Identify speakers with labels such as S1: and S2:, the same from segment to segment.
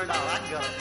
S1: $100. I got a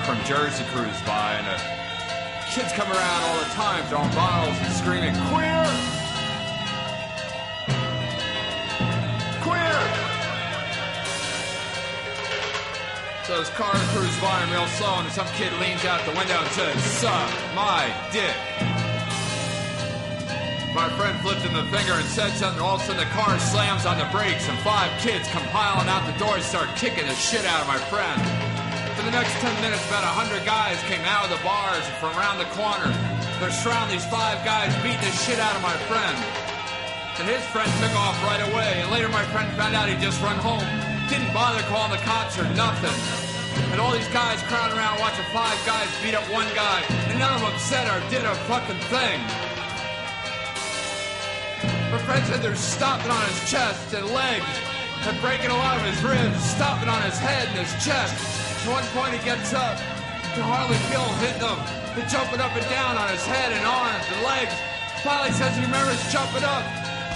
S2: From Jersey cruise by, and kids come around all the time throwing bottles and screaming, "Queer! Queer!" So this car cruises by real slow, and some kid leans out the window and says, "Suck my dick." My friend flipped him the finger and said something. All of a sudden the car slams on the brakes, and 5 kids come piling out the door and start kicking the shit out of my friend. For the next 10 minutes, about 100 guys came out of the bars from around the corner. They're surrounding these 5 guys, beating the shit out of my friend. And his friend took off right away. And later my friend found out he'd just run home. Didn't bother calling the cops or nothing. And all these guys crowding around watching 5 guys beat up 1 guy. And none of them said or did a fucking thing. My friend said they're stomping on his chest and legs and breaking a lot of his ribs, stomping on his head and his chest. At one point he gets up, can hardly feel him hitting them. They're jumping up and down on his head and arms and legs. Finally says he remembers jumping up,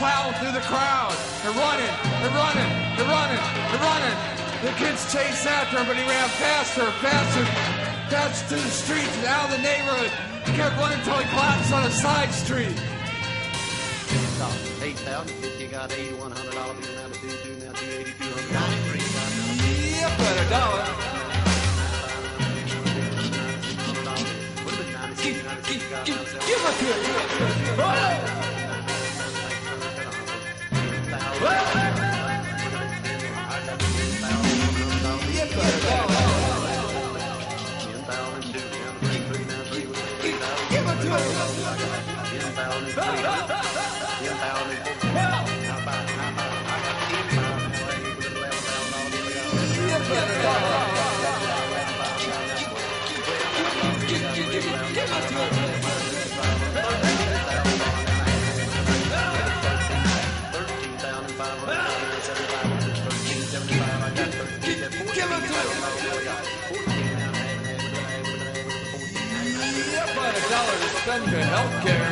S2: plowing through the crowd. They're running, they're running, they're running, they're running. The kids chased after him, but he ran faster, faster, faster to the streets and out of the neighborhood. He kept running until he collapsed on a side street.
S1: $8,000, you got $8,100 being around the $2,200, now $280, $200.
S2: Yep, but $1. Give her to it. $1 to spend for healthcare.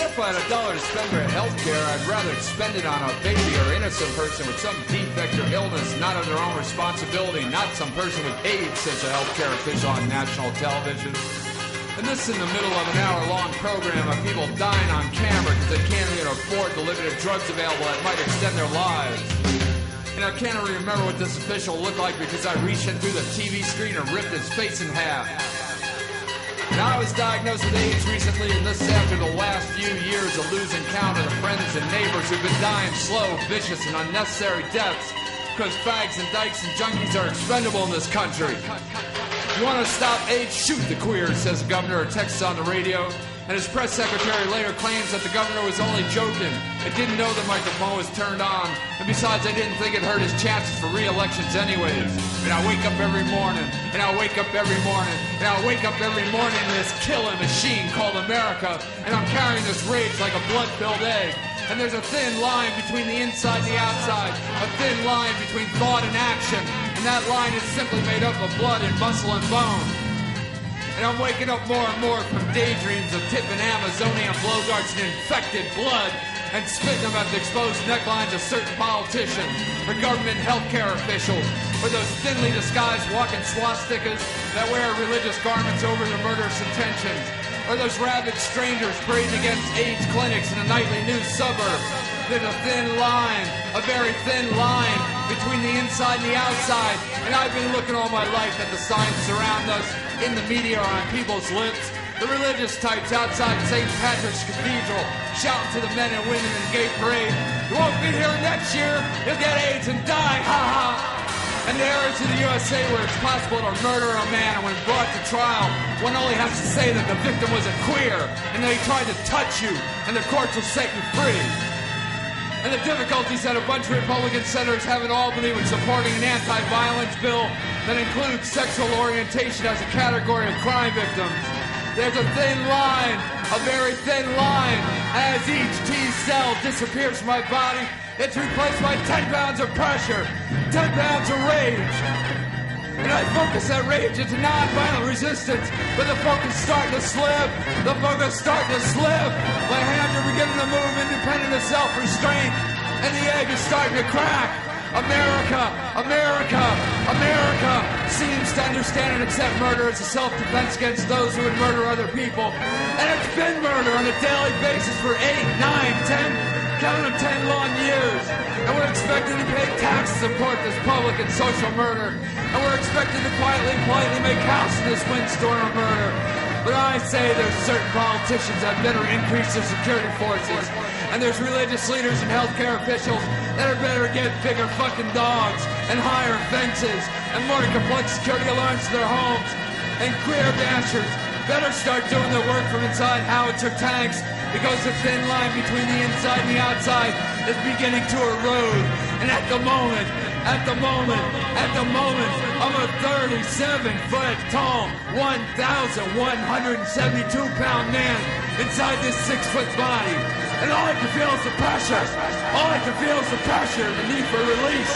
S2: If I had $1 to spend for healthcare, I'd rather spend it on a baby or innocent person with some defect or illness not of their own responsibility, not some person with AIDS, says a healthcare official on national television. And this in the middle of an hour-long program of people dying on camera because they can't even afford the limited drugs available that might extend their lives. And I can't even remember what this official looked like because I reached in through the TV screen and ripped his face in half. Now I was diagnosed with AIDS recently, and this after the last few years of losing count of the friends and neighbors who've been dying slow, vicious, and unnecessary deaths because fags and dykes and junkies are expendable in this country. You want to stop AIDS? Shoot the queers, says the governor of Texas on the radio. And his press secretary later claims that the governor was only joking and didn't know the microphone was turned on. And besides, I didn't think it hurt his chances for re-elections anyways. And I wake up every morning, and I wake up every morning, and I wake up every morning in this killing machine called America. And I'm carrying this rage like a blood-filled egg. And there's a thin line between the inside and the outside, a thin line between thought and action. And that line is simply made up of blood and muscle and bone. And I'm waking up more and more from daydreams of tipping Amazonian blow darts and infected blood and spitting them at the exposed necklines of certain politicians or government healthcare officials or those thinly disguised walking swastikas that wear religious garments over their murderous intentions or those rabid strangers parading against AIDS clinics in the nightly news suburbs. There's a thin line, a very thin line between the inside and the outside. And I've been looking all my life at the signs surround us, in the media or on people's lips. The religious types outside St. Patrick's Cathedral shouting to the men and women in the gay parade, "You won't be here next year, you'll get AIDS and die, ha ha." And the areas of the USA where it's possible to murder a man, and when brought to trial, one only has to say that the victim was a queer and that he tried to touch you, and the courts will set you free. And the difficulties that a bunch of Republican senators have in Albany with supporting an anti-violence bill that includes sexual orientation as a category of crime victims. There's a thin line, a very thin line. As each T cell disappears from my body, it's replaced by 10 pounds of pressure, 10 pounds of rage. And I focus that rage into non-violent resistance, but the focus is starting to slip. The focus is starting to slip. My hands are beginning to move independent of self-restraint, and the egg is starting to crack. America, America, America seems to understand and accept murder as a self-defense against those who would murder other people. And it's been murder on a daily basis for 8, 9, 10, count them 10 long years. And we're expected to pay taxes to support this public and social murder. And we're expected to quietly and politely make house in this windstorm of murder. But I say there's certain politicians that better increase their security forces. And there's religious leaders and healthcare officials that are better get bigger fucking dogs and higher fences and more complex security alarms to their homes. And queer bashers better start doing their work from inside howitzer tanks, because the thin line between the inside and the outside is beginning to erode. And at the moment, I'm a 37-foot tall, 1,172-pound man inside this 6-foot body. And all I can feel is the pressure. All I can feel is the pressure, the need for release.